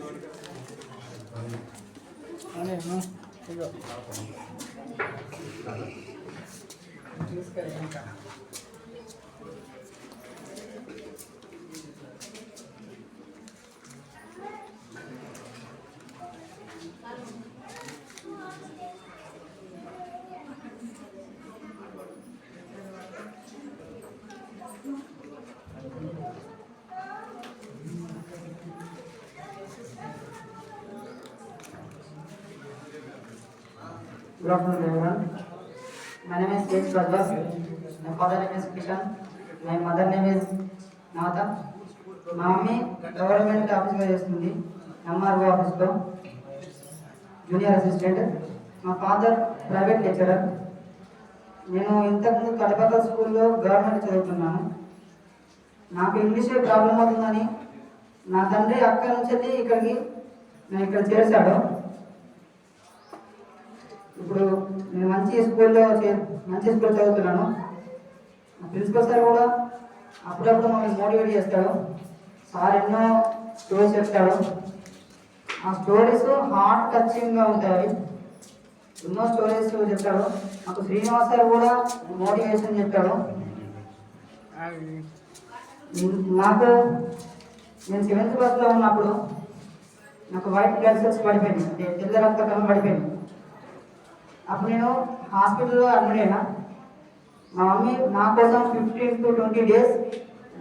Good afternoon, everyone. My name is H. Bajwa. My father name is Kishan. My mother name is Navata. మా mummy government ఆఫీస్లో చేస్తుంది, MRO ఆఫీస్లో junior assistant. మా father private lecturer. నేను ఇంతకుముందు కడపక స్కూల్లో government చదువుతున్నాను. నాకు ఇంగ్లీష్ ప్రాబ్లం అవుతుందని నా తండ్రి అక్కడి నుంచి ఇక్కడికి నేను ఇక్కడ చేర్చాడు. ఇప్పుడు నేను మంచి స్కూల్లో చదువుతున్నాను. ప్రిన్సిపల్ సార్ కూడా అప్పుడప్పుడు మమ్మల్ని మోటివేట్ చేస్తాడు. సార్ ఎన్నో స్టోరీస్ చెప్తాడు. ఆ స్టోరీస్ హార్ట్ టచింగ్గా ఉంటాయి. ఎన్నో స్టోరీస్ చెప్తాడు. నాకు శ్రీనివాస్ సార్ కూడా మోటివేషన్ చెప్పాడు. నాకు నేను 7th క్లాస్లో ఉన్నప్పుడు నాకు వైట్ బ్లడ్ సెల్స్ పడిపోయింది, తెల్ల రక్త కణం పడిపోయింది. అప్పుడు నేను హాస్పిటల్లో అడ్మిట్ అయినా. మా మమ్మీ నా కోసం 15 to 20 days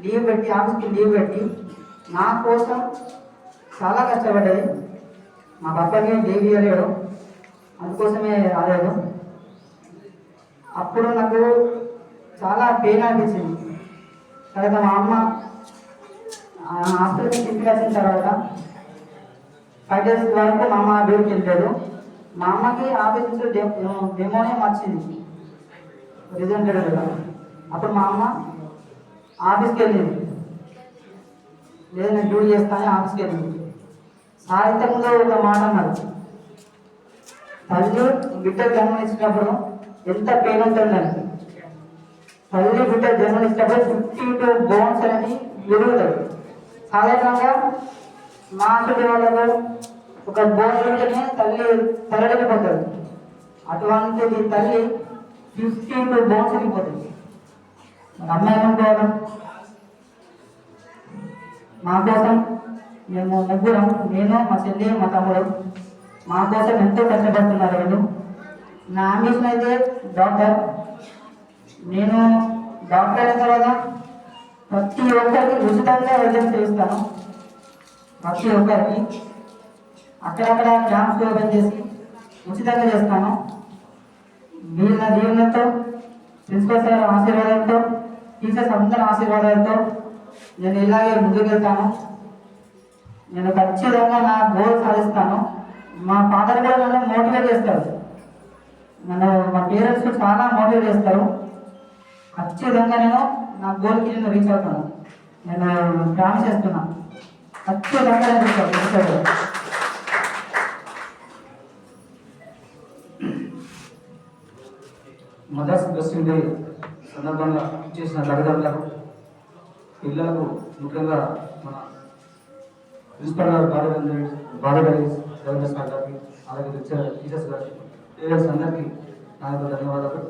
లీవ్ పెట్టి, ఆఫీస్కి లీవ్ పెట్టి నా కోసం చాలా కష్టపడ్డది. మా పక్కకి లీవ్ ఇవ్వలేడు, అందుకోసమే రాలేదు. అప్పుడు నాకు చాలా పెయిన్ అనిపించింది. తర్వాత మా అమ్మ హాస్పిటల్కి తీసుకొచ్చిన తర్వాత 5 days వరకు మా అమ్మ డ్యూటీకి వెళ్ళలేదు. మా అమ్మకి ఆఫీస్ నుంచి డెమోనియం వచ్చింది, రిజల్ట్ కదా. అప్పుడు మా అమ్మ ఆఫీస్కి వెళ్ళింది. లేదు నేను డ్యూటీ చేస్తానని ఆఫీస్కి వెళ్ళింది. సాయంత్రంలో ఒక మాట అన్నారు, తల్లి బిడ్డ జన్మనిచ్చినప్పుడు ఎంత పెయిన్ ఉంటుందని. తల్లి బిడ్డ జన్మనిచ్చినప్పుడు 52 బోన్స్ అనేది ఎదుగుతాయి. సాధారణంగా మా వాళ్ళకు ఒక బోన్ ఉంటేనే తల్లి తరలిపోతుంది. అటువంటిది తల్లి 52 బోన్స్ వెళ్ళిపోతుంది. అమ్మాయి ఏమనుకోవాలి, మా కోసం మేము ముగ్గురం, నేను, మా చెల్లి, మా తమ్ముడు, మా కోసం ఎంతో కష్టపడుతున్నారు వీళ్ళు. నా అంబిషన్ అయితే డాక్టర్. నేను డాక్టర్ అయిన తర్వాత ప్రతి ఒక్కరికి ఉచితంగా వైద్యం చేస్తాను. ప్రతి ఒక్కరికి అక్కడక్కడ క్యాంప్స్ ఓపెన్ చేసి ఉచితంగా చేస్తాను. వీళ్ళ దీవెనతో, ప్రిన్సిపల్ సార్ ఆశీర్వాదంతో, టీచర్స్ అందరి ఆశీర్వాదాలతో నేను ఇలాగే ముందుకెళ్తాను. నేను ఖచ్చితంగా నా గోల్ సాధిస్తాను. మా ఫాదర్ కూడా నన్ను మోటివేట్ చేస్తారు, నన్ను మా పేరెంట్స్ చాలా మోటివేట్ చేస్తారు. ఖచ్చితంగా నేను నా గోల్కి నేను రీచ్ అవుతాను. నేను ప్రామిస్ చేస్తున్నాను, ఖచ్చితంగా నేను రీచ్ అవుతాను. మదర్స్ బ్లెస్సింగ్ డే సందర్భంగా చేసిన తల్లిదండ్రులకు, పిల్లలకు, ముఖ్యంగా మన ప్రిన్సిపల్ గారు బాలగారి రవీంద్ర సార్ గారికి, అలాగే టీచర్స్ గారికి, పేరెంట్స్ అందరికీ నా యొక్క ధన్యవాదాలు.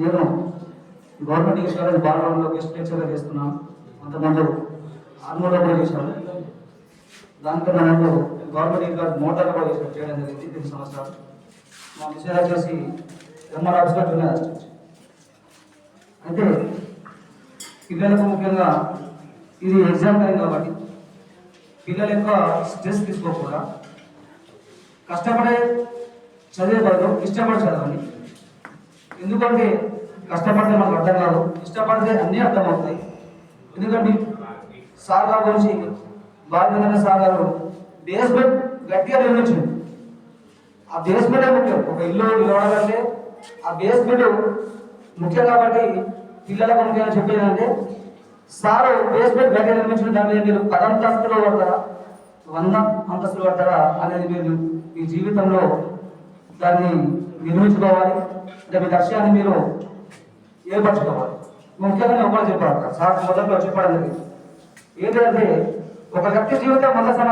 నేను గవర్నమెంట్ డిగ్రీ కాలేజ్ బాలవరంలో గెస్ట్ లెక్చర్గా చేస్తున్నాను. అంతకుముందు ఆర్మూర్లో కూడా చేశాను. దానికన్నా ముందు గవర్నమెంట్ డిగ్రీ కాలేజ్ మోటార్లో కూడా చేయడం జరిగింది 3 సంవత్సరాలు. మా విషయాలు వచ్చేసి ఎంఆర్ ఆఫీస్లో జూనియర్ అసిస్టెంట్. అయితే పిల్లలకు ముఖ్యంగా ఇది ఎగ్జామ్ టైం కాబట్టి పిల్లలు ఎక్కువ స్ట్రెస్ తీసుకోకుండా కష్టపడే చదివే బదులు ఇష్టపడి చదవండి. ఎందుకంటే కష్టపడితే మనకు అర్థం కాదు, ఇష్టపడితే అన్నీ అర్థమవుతాయి. ఎందుకంటే సార్ గారి గురించి బాలగంగాధర సార్ గారు బేస్మెంట్ గట్టిగా నిర్మించింది. ఆ బేస్మెంటే ముఖ్యం. ఒక ఇల్లు నిలబడాలంటే ఆ బేస్మెంట్ ముఖ్యం. కాబట్టి పిల్లలకు ముఖ్యంగా చెప్పేది అంటే, సారు బేస్మెంట్ గట్టిగా నిర్మించిన దాని మీద మీరు 10 అంతస్తులు పడతారా, 100 అంతస్తులు పడతారా అనేది మీరు మీ జీవితంలో దాన్ని నిర్మించుకోవాలి. అంటే మీ లక్ష్యాన్ని మీరు ఏర్పరచుకోవాలి. ముఖ్యంగా నేను ఒకటి చెప్పాను, సార్ మొదట్లో చెప్పడం జరిగింది. ఏంటంటే ఒక వ్యక్తి జీవితం 100 సంవత్సరాలు